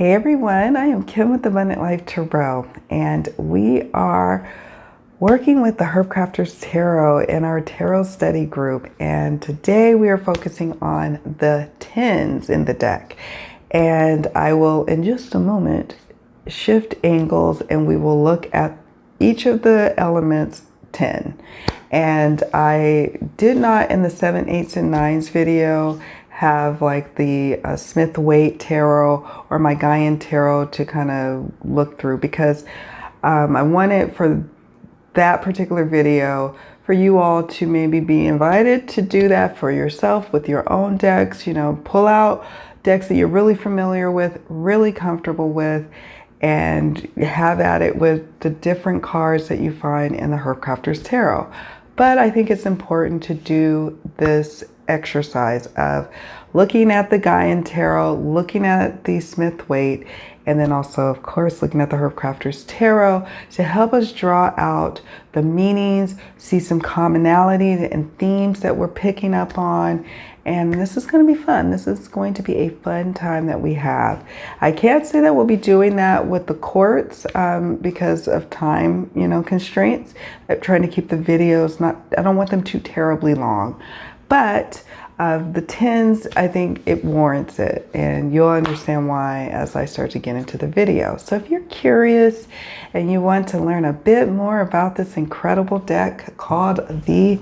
Hey everyone, I am Kim with Abundant Life Tarot, and we are working with the Herbcrafters Tarot in our Tarot study group. And today we are focusing on the 10s in the deck. And I will, in just a moment, shift angles and we will look at each of the elements 10. And I did not, in the 7, 8s, and 9s video, have like the Smith-Waite tarot or my Gaian tarot to kind of look through, because I wanted for that particular video for you all to maybe be invited to do that for yourself with your own decks. You know, pull out decks that you're really familiar with, really comfortable with, and have at it with the different cards that you find in the Herbcrafters Tarot. But I think it's important to do this exercise of looking at the Gaian Tarot, looking at the Smith-Waite, and then also, of course, looking at the Herbcrafters Tarot to help us draw out the meanings, see some commonalities and themes that we're picking up on. And this is going to be fun. This is going to be a fun time that we have. I can't say that we'll be doing that with the quartz because of time, constraints. I'm trying to keep the videos I don't want them too terribly long. But the 10s, I think it warrants it, and you'll understand why as I start to get into the video. So if you're curious and you want to learn a bit more about this incredible deck called the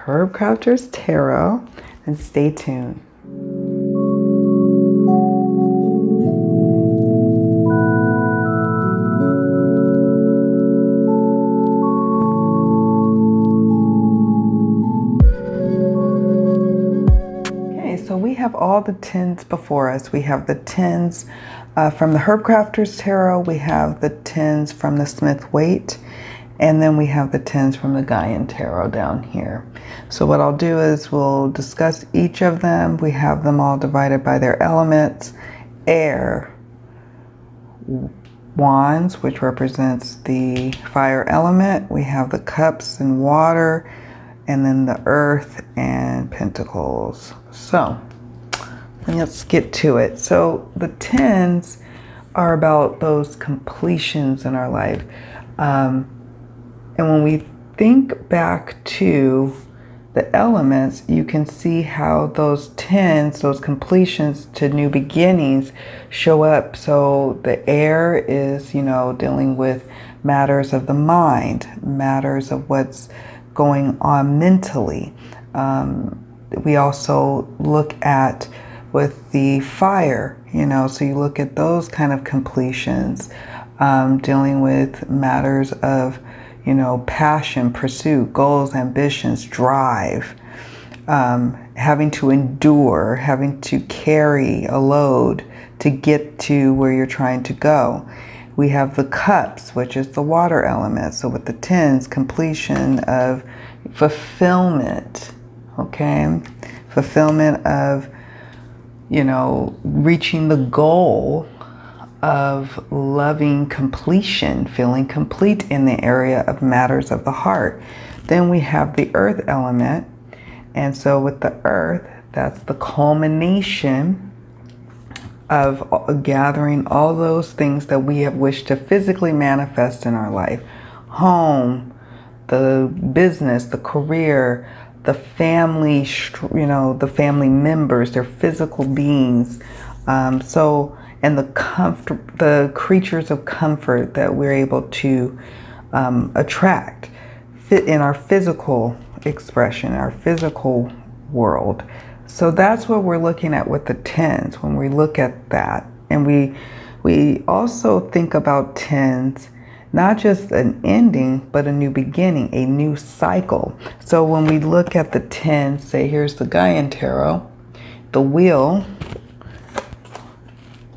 Herbcrafters Tarot, then stay tuned. So we have all the 10s before us. We have the 10s from the Herbcrafters Tarot, we have the 10s from the Smith-Waite, and then we have the 10s from the Gaian Tarot down here. So what I'll do is we'll discuss each of them. We have them all divided by their elements. Air, Wands, which represents the fire element. We have the Cups and water, and then the Earth and Pentacles. So let's get to it. So the 10s are about those completions in our life. And when we think back to the elements, you can see how those 10s, those completions to new beginnings, show up. So the air is, dealing with matters of the mind, matters of what's going on mentally. We also look at with the fire, so you look at those kind of completions, dealing with matters of, passion, pursuit, goals, ambitions, drive, having to endure, having to carry a load to get to where you're trying to go. We have the Cups, which is the water element. So with the 10s, completion of fulfillment, okay? Fulfillment of, reaching the goal of loving completion, feeling complete in the area of matters of the heart. Then we have the earth element. And so with the earth, that's the culmination of gathering all those things that we have wished to physically manifest in our life. Home, the business, the career, the family, the family members, their physical beings. And the creatures of comfort that we're able to attract fit in our physical expression, our physical world. So that's what we're looking at with the 10s when we look at that. And we also think about 10s, not just an ending, but a new beginning, a new cycle. So when we look at the 10s, say here's the Gaian Tarot, the Wheel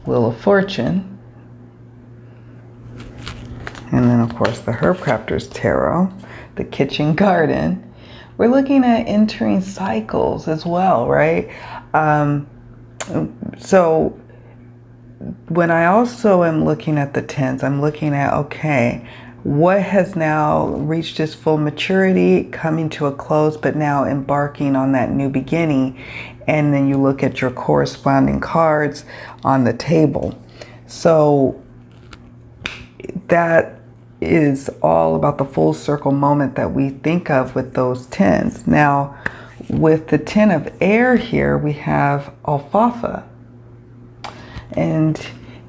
of Fortune, and then of course the Herbcrafters Tarot, the Kitchen Garden. We're looking at entering cycles as well, right? So when I also am looking at the 10s, I'm looking at, okay, what has now reached its full maturity, coming to a close, but now embarking on that new beginning. And then you look at your corresponding cards on the table. So that is all about the full circle moment that we think of with those 10s. Now, with the 10 of air here, we have alfalfa. And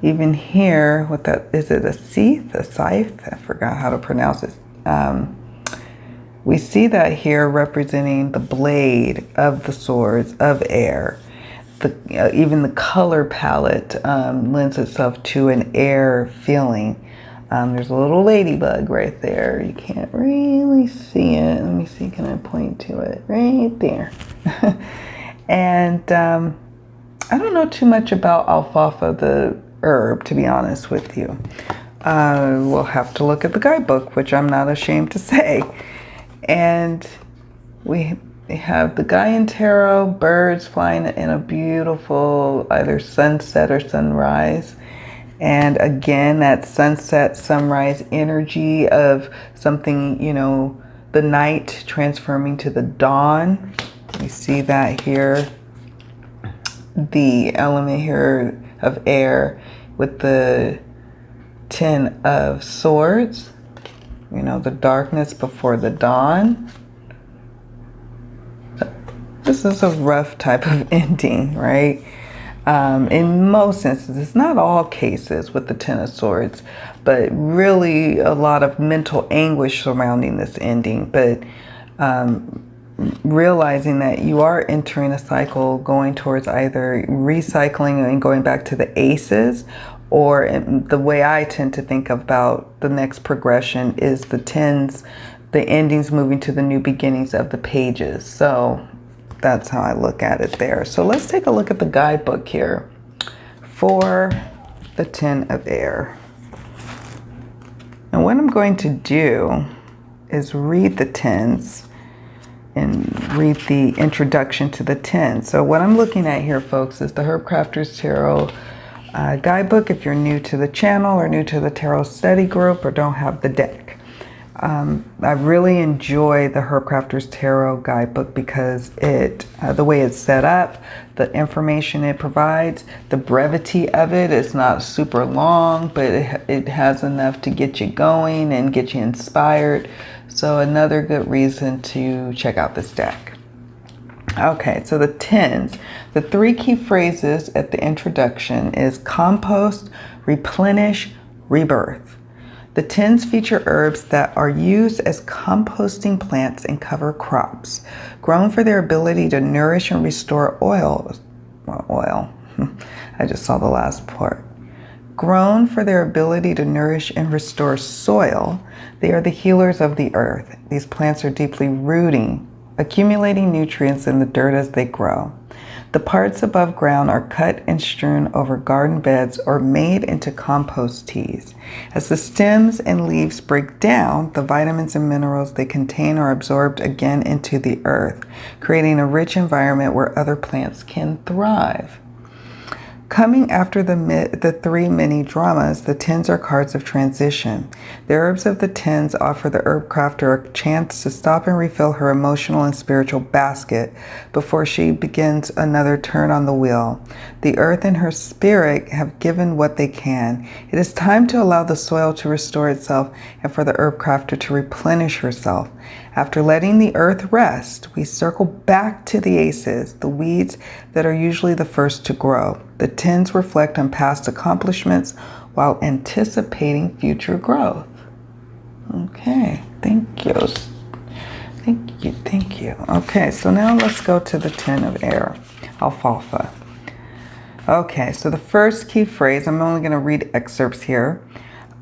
even here, with that, is it a scythe, a scythe? I forgot how to pronounce it. We see that here representing the blade of the swords of air. Even the color palette lends itself to an air feeling. There's a little ladybug right there. You can't really see it. Let me see, can I point to it? Right there. And I don't know too much about alfalfa, the herb, to be honest with you. We'll have to look at the guidebook, which I'm not ashamed to say. And we have the guy in tarot, birds flying in a beautiful either sunset or sunrise. And again, that sunset, sunrise energy of something, you know, the night transforming to the dawn. You see that here. The element here of air with the 10 of swords. You know, the darkness before the dawn. This is a rough type of ending, right? In most instances, not all cases with the 10 of swords, but really a lot of mental anguish surrounding this ending. But realizing that you are entering a cycle going towards either recycling and going back to the aces, or the way I tend to think about the next progression is the 10s, the endings moving to the new beginnings of the pages. So that's how I look at it there. So let's take a look at the guidebook here for the 10 of air. And what I'm going to do is read the 10s and read the introduction to the 10s. So what I'm looking at here, folks, is the Herbcrafter's Tarot guidebook if you're new to the channel or new to the tarot study group or don't have the deck. I really enjoy the Herbcrafter's Tarot guidebook because the way it's set up, the information it provides, the brevity of it is not super long, but it has enough to get you going and get you inspired. So another good reason to check out this deck. Okay, so the 10s, the 3 key phrases at the introduction is compost, replenish, rebirth. The 10s feature herbs that are used as composting plants and cover crops, grown for their ability to nourish and restore oil. I just saw the last part. Grown for their ability to nourish and restore soil, they are the healers of the earth. These plants are deeply rooting, accumulating nutrients in the dirt as they grow. The parts above ground are cut and strewn over garden beds or made into compost teas. As the stems and leaves break down, the vitamins and minerals they contain are absorbed again into the earth, creating a rich environment where other plants can thrive. Coming after the 3 mini dramas, the 10s are cards of transition. The herbs of the 10s offer the Herbcrafter a chance to stop and refill her emotional and spiritual basket before she begins another turn on the wheel. The earth and her spirit have given what they can. It is time to allow the soil to restore itself and for the Herbcrafter to replenish herself. After letting the earth rest, we circle back to the aces, the weeds that are usually the first to grow. The 10s reflect on past accomplishments while anticipating future growth. Okay, thank you. Thank you. Okay, so now let's go to the 10 of air, alfalfa. Okay, so the first key phrase, I'm only going to read excerpts here.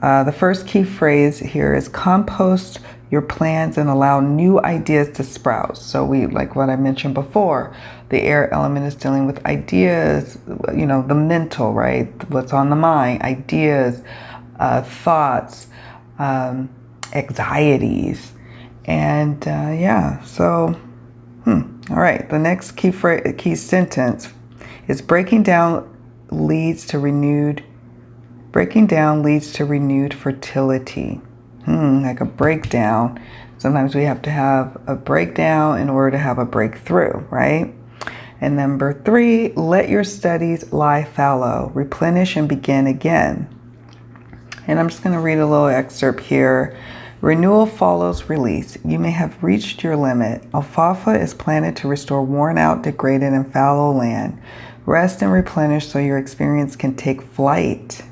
The first key phrase here is compost your plans and allow new ideas to sprout. So like what I mentioned before, the air element is dealing with ideas, you know, the mental, right? What's on the mind, ideas, thoughts, anxieties. And yeah, so, all right. The next key sentence is breaking down leads to renewed fertility. Like a breakdown. Sometimes we have to have a breakdown in order to have a breakthrough, right? And number 3, let your studies lie fallow. Replenish and begin again. And I'm just going to read a little excerpt here. Renewal follows release. You may have reached your limit. Alfalfa is planted to restore worn out, degraded, and fallow land. Rest and replenish so your experience can take flight.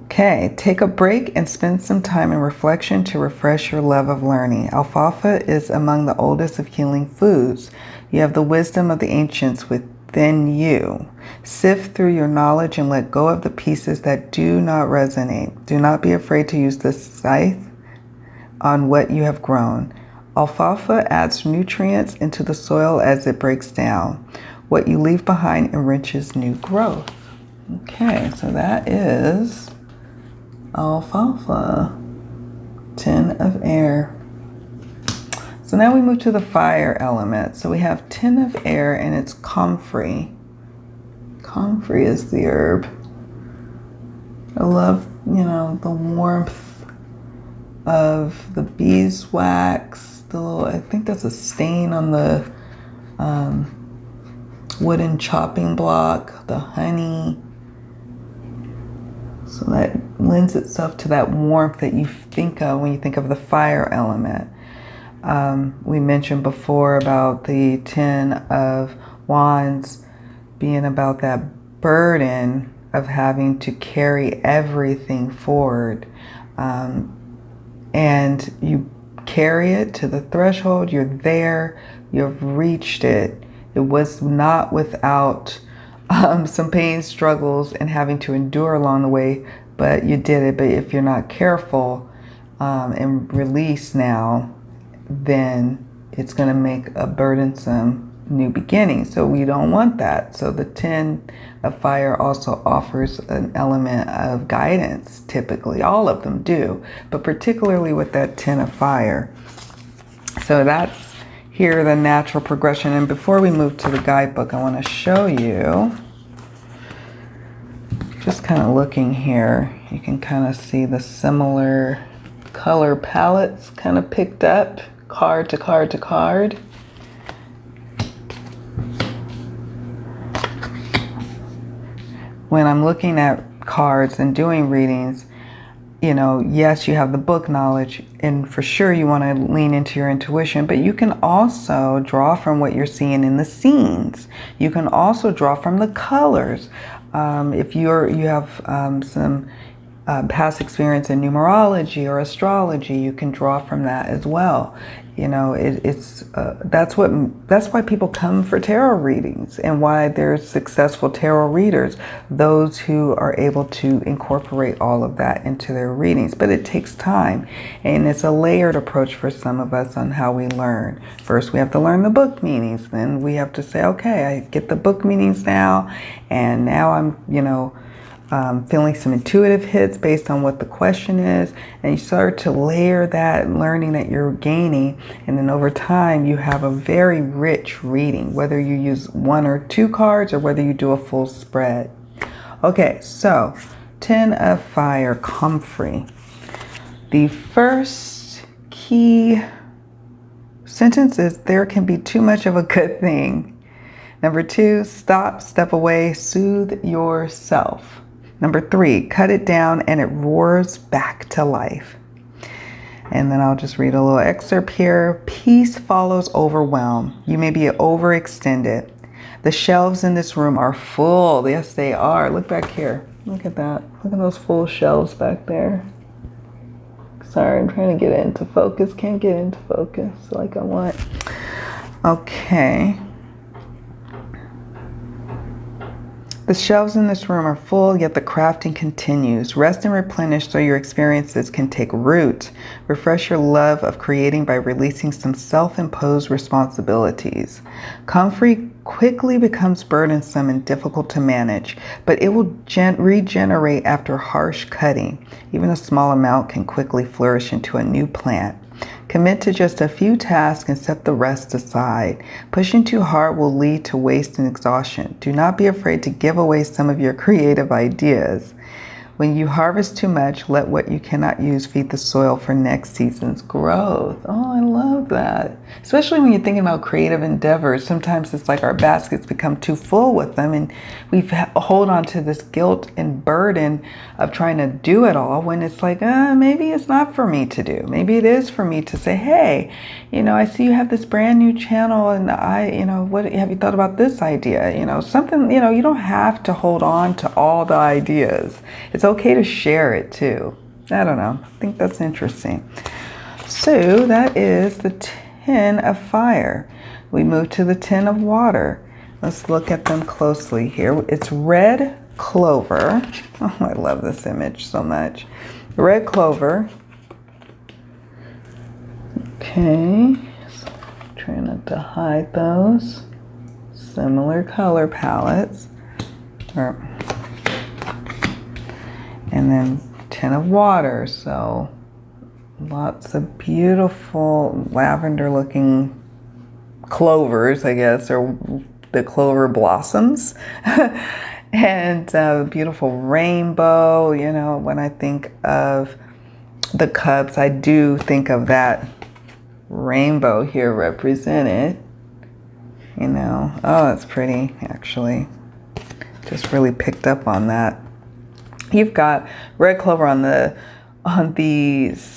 Okay, take a break and spend some time in reflection to refresh your love of learning. Alfalfa is among the oldest of healing foods. You have the wisdom of the ancients within you. Sift through your knowledge and let go of the pieces that do not resonate. Do not be afraid to use the scythe on what you have grown. Alfalfa adds nutrients into the soil as it breaks down. What you leave behind enriches new growth. Okay, so that is alfalfa, 10 of air. So now we move to the fire element. So we have 10 of air and it's comfrey. Comfrey is the herb. I love, the warmth of the beeswax, the little, I think that's a stain on the wooden chopping block, the honey. So that lends itself to that warmth that you think of when you think of the fire element. We mentioned before about the 10 of wands being about that burden of having to carry everything forward. And you carry it to the threshold, you're there, you've reached it. It was not without some pain, struggles, and having to endure along the way, but you did it. But if you're not careful and release now, then it's going to make a burdensome new beginning. So we don't want that. So the 10 of fire also offers an element of guidance. Typically, all of them do, but particularly with that 10 of fire. So that's here the natural progression. And before we move to the guidebook, I want to show you, just kind of looking here, you can kind of see the similar color palettes kind of picked up card to card to card. When I'm looking at cards and doing readings, yes, you have the book knowledge, and for sure you want to lean into your intuition, but you can also draw from what you're seeing in the scenes. You can also draw from the colors. If you have some past experience in numerology or astrology, you can draw from that as well. That's why people come for tarot readings and why there's successful tarot readers, those who are able to incorporate all of that into their readings. But it takes time, and it's a layered approach for some of us on how we learn. First, we have to learn the book meanings. Then we have to say, okay, I get the book meanings now, and now I'm, feeling some intuitive hits based on what the question is, and you start to layer that learning that you're gaining, and then over time you have a very rich reading, whether you use 1 or 2 cards or whether you do a full spread. Okay, so 10 of fire, comfrey. The first key sentence is, there can be too much of a good thing. Number 2, step away, soothe yourself. Number 3, cut it down and it roars back to life. And then I'll just read a little excerpt here. Peace follows overwhelm. You may be overextended. The shelves in this room are full. Yes, they are. Look back here. Look at that. Look at those full shelves back there. Sorry, I'm trying to get it into focus. Can't get into focus like I want. Okay. The shelves in this room are full, yet the crafting continues. Rest and replenish so your experiences can take root. Refresh your love of creating by releasing some self-imposed responsibilities. Comfrey quickly becomes burdensome and difficult to manage, but it will regenerate after harsh cutting. Even a small amount can quickly flourish into a new plant. Commit to just a few tasks and set the rest aside. Pushing too hard will lead to waste and exhaustion. Do not be afraid to give away some of your creative ideas. When you harvest too much, let what you cannot use feed the soil for next season's growth. Oh, I love that. Especially when you're thinking about creative endeavors. Sometimes it's like our baskets become too full with them and we hold on to this guilt and burden of trying to do it all when it's like, maybe it's not for me to do. Maybe it is for me to say, hey, I see you have this brand new channel and what have you thought about this idea? Something, you don't have to hold on to all the ideas. It's okay to share it too. I don't know. I think that's interesting. So that is the 10 of fire. We move to the 10 of water. Let's look at them closely here. It's red clover. Oh, I love this image so much. Red clover. Okay. So try not to hide those. Similar color palettes. And then 10 of water. So lots of beautiful lavender looking clovers, I guess, or the clover blossoms. And beautiful rainbow. When I think of the cups, I do think of that rainbow here represented. Oh, it's pretty, actually. Just really picked up on that. You've got red clover on the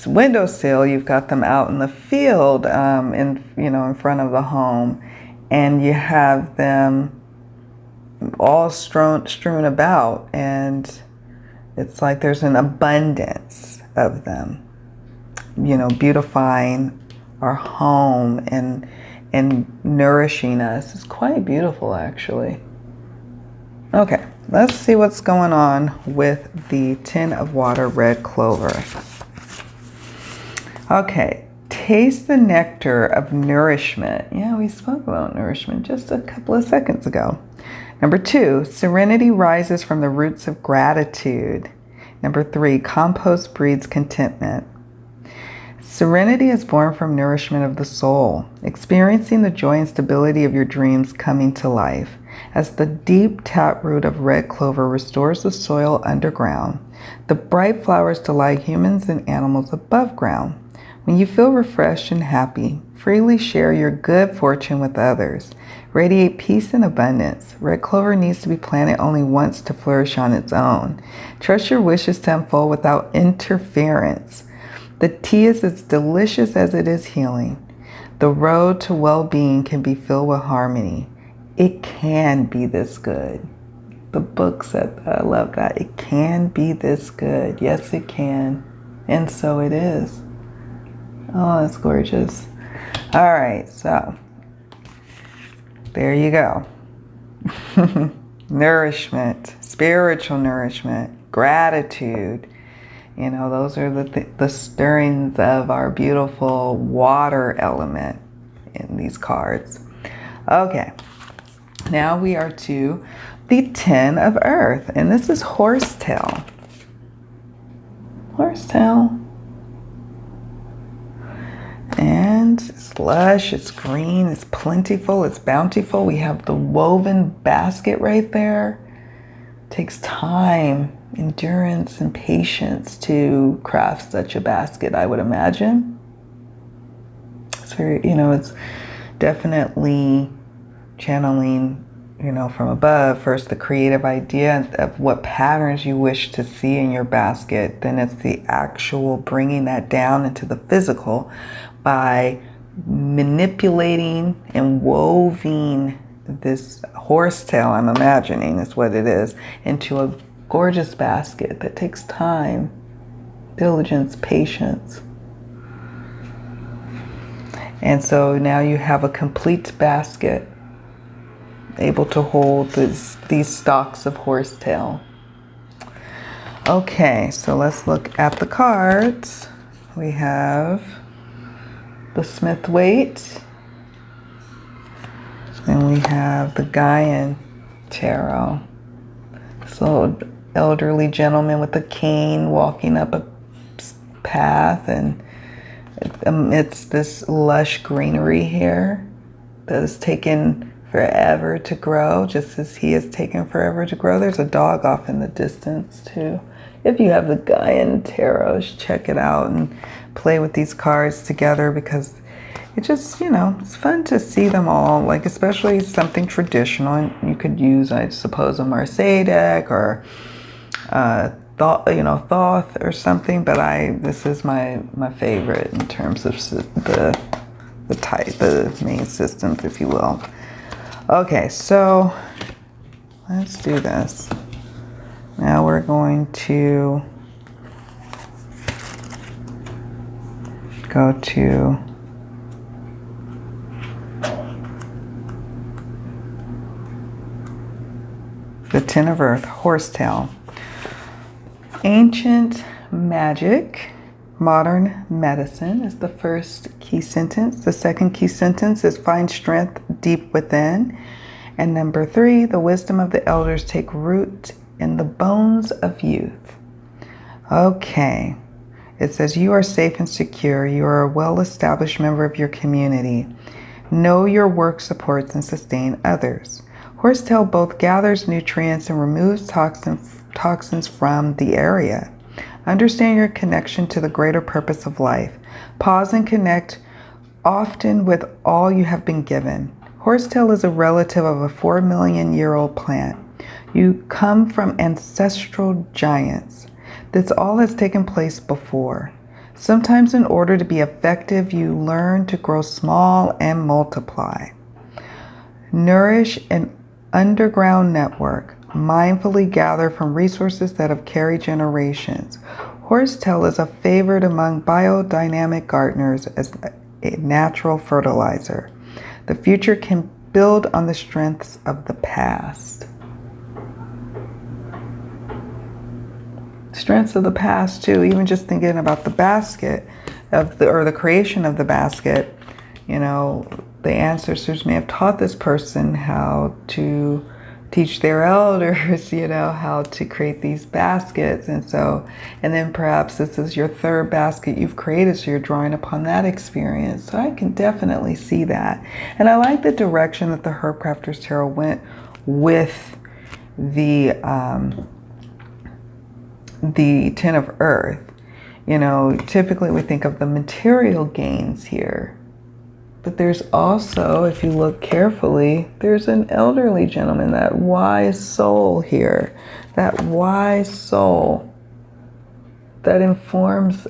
windowsill. You've got them out in the field, in front of the home, and you have them all strewn about, and it's like there's an abundance of them, beautifying our home and nourishing us. It's quite beautiful, actually. Okay, let's see what's going on with the 10 of water red clover. Okay, taste the nectar of nourishment. Yeah, we spoke about nourishment just a couple of seconds ago. Number 2, serenity rises from the roots of gratitude. Number 3, compost breeds contentment. Serenity is born from nourishment of the soul, experiencing the joy and stability of your dreams coming to life. As the deep taproot of red clover restores the soil underground, the bright flowers delight humans and animals above ground. When you feel refreshed and happy, freely share your good fortune with others. Radiate peace and abundance. Red clover needs to be planted only once to flourish on its own. Trust your wishes to unfold without interference. The tea is as delicious as it is healing. The road to well-being can be filled with harmony. It can be this good. The book said that. I love that. It can be this good. Yes, it can. And so it is. Oh, that's gorgeous. All right, so there you go. Nourishment, spiritual nourishment, gratitude. Those are the stirrings of our beautiful water element in these cards. Okay, now we are to the 10 of earth, and this is horsetail. Horsetail. And it's lush, it's green, it's plentiful, it's bountiful. We have the woven basket right there. It takes time, endurance, and patience to craft such a basket, I would imagine. So, it's definitely channeling, from above. First, the creative idea of what patterns you wish to see in your basket. Then it's the actual bringing that down into the physical by manipulating and woving this horsetail, I'm imagining is what it is, into a gorgeous basket that takes time, diligence, patience. And so now you have a complete basket able to hold these stalks of horsetail. Okay, so let's look at the cards. We have the Smith Waite, and we have the Gaian Tarot. This little elderly gentleman with a cane walking up a path, and amidst this lush greenery here that is taken forever to grow, just as he has taken forever to grow. There's a dog off in the distance too. If you have the Gaian Tarot, check it out and play with these cards together, because it just, you know, it's fun to see them all, like especially something traditional. And you could use, I suppose, a Marseille deck or Thoth or something, but this is my favorite in terms of the main systems, if you will. Okay, so let's do this. Now we're going to go to the Ten of Earth, Horsetail. Ancient magic, modern medicine is the first key sentence. The second key sentence is find strength deep within. And number 3, the wisdom of the elders take root in the bones of youth. Okay. It says you are safe and secure. You are a well-established member of your community. Know your work supports and sustains others. Horsetail both gathers nutrients and removes toxins from the area. Understand your connection to the greater purpose of life. Pause and connect often with all you have been given. Horsetail is a relative of a 4 million year old plant. You come from ancestral giants. This all has taken place before. Sometimes in order to be effective, you learn to grow small and multiply. Nourish an underground network. Mindfully gather from resources that have carried generations. Horsetail is a favorite among biodynamic gardeners as a natural fertilizer. The future can build on the strengths of the past. Strengths of the past too, even just thinking about the basket or the creation of the basket, you know, the ancestors may have taught this person how to teach their elders, you know, how to create these baskets. And then perhaps this is your third basket you've created, so you're drawing upon that experience. So I can definitely see that. And I like the direction that the Herbcrafter's Tarot went with the Ten of Earth. You know, typically we think of the material gains here. But there's also, if you look carefully, there's an elderly gentleman, that wise soul here. That wise soul that informs,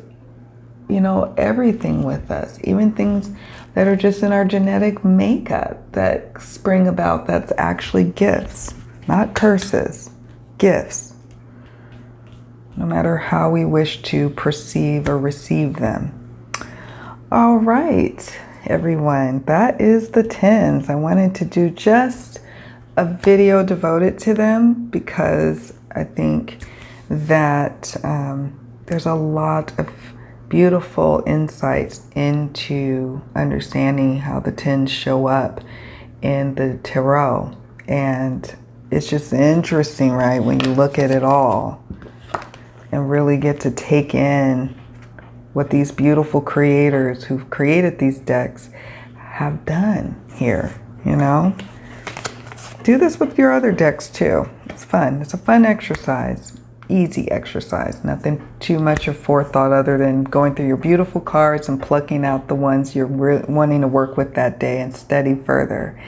you know, everything with us. Even things that are just in our genetic makeup that spring about, that's actually gifts, not curses, gifts. No matter how we wish to perceive or receive them. All right. Everyone, that is the 10s. I wanted to do just a video devoted to them because I think that there's a lot of beautiful insights into understanding how the 10s show up in the tarot. And it's just interesting, right, when you look at it all and really get to take in what these beautiful creators who've created these decks have done here, you know? Do this with your other decks too. It's fun. It's a fun exercise. Easy exercise. Nothing too much of forethought other than going through your beautiful cards and plucking out the ones you're wanting to work with that day and study further.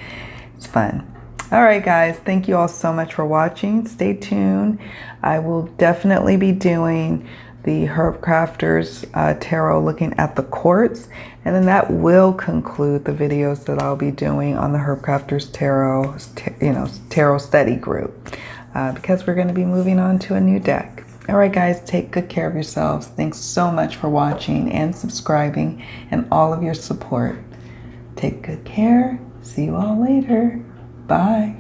It's fun. All right, guys. Thank you all so much for watching. Stay tuned. I will definitely be doing the Herbcrafter's Tarot looking at the quartz, and then that will conclude the videos that I'll be doing on the Herbcrafter's Tarot, Tarot study group, because we're going to be moving on to a new deck. All right, guys, take good care of yourselves. Thanks so much for watching and subscribing and all of your support. Take good care. See you all later. Bye.